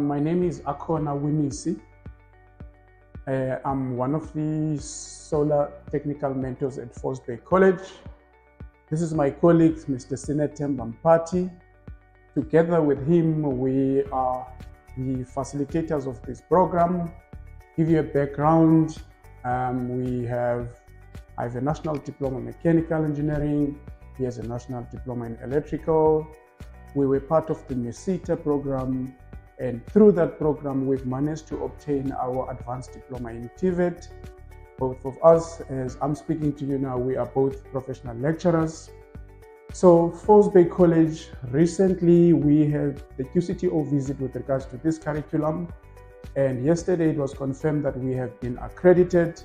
My name is Akhona Winisi. I'm one of the solar technical mentors at Bay College. This is my colleague, Mr. Sinethemba Mpati. Together with him, we are the facilitators of this program. Give you a background, I have a national diploma in mechanical engineering. He has a national diploma in electrical. We were part of the MESITA program, and through that program, we've managed to obtain our advanced diploma in TVET. Both of us, as I'm speaking to you now, we are both professional lecturers. So, Bay College, recently we had the QCTO visit with regards to this curriculum, and yesterday it was confirmed that we have been accredited,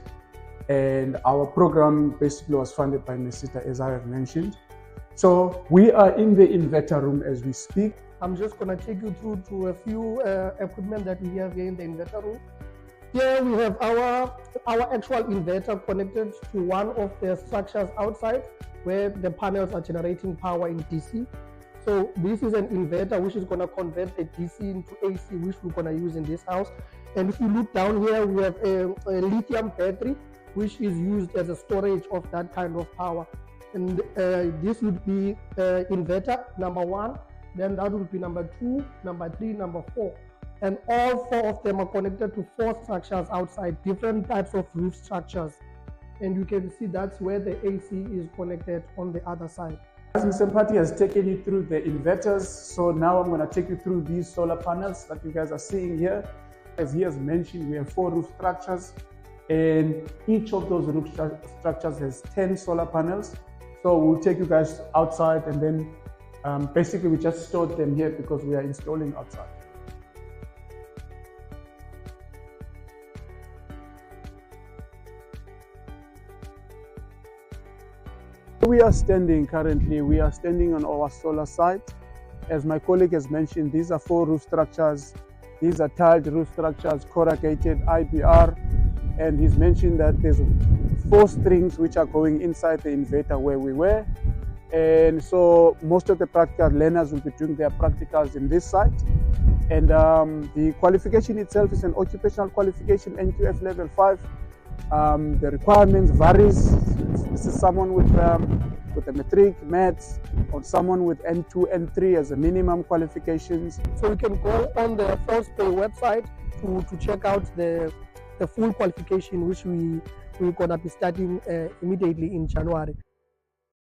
and our program basically was funded by MESITA, as I have mentioned. So we are in the inverter room as we speak. I'm just going to take you through to a few equipment that we have here in the inverter room. Here we have our actual inverter connected to one of the structures outside where the panels are generating power in DC. So this is an inverter which is going to convert the DC into AC, which we're going to use in this house. And if you look down here, we have a lithium battery, which is used as a storage of that kind of power. And this would be inverter number 1, then that would be number 2, number 3, number 4. And all 4 of them are connected to 4 structures outside, different types of roof structures. And you can see that's where the AC is connected on the other side. Mr. Mpati has taken you through the inverters, so now I'm going to take you through these solar panels that you guys are seeing here. As he has mentioned, we have 4 roof structures, and each of those roof structures has 10 solar panels. So we'll take you guys outside, and then basically we just stored them here because we are installing outside. We are standing on our solar site. As my colleague has mentioned, these are 4 roof structures. These are tiled roof structures, corrugated IBR, and he's mentioned that there's 4 strings which are going inside the inverter where we were. And so most of the practical learners will be doing their practicals in this site. And the qualification itself is an occupational qualification, NQF Level 5. The requirements varies. This is someone with a matric, maths, or someone with N2, N3 as a minimum qualifications. So you can go on the Bay website to check out the full qualification, which we're going to be starting immediately in January.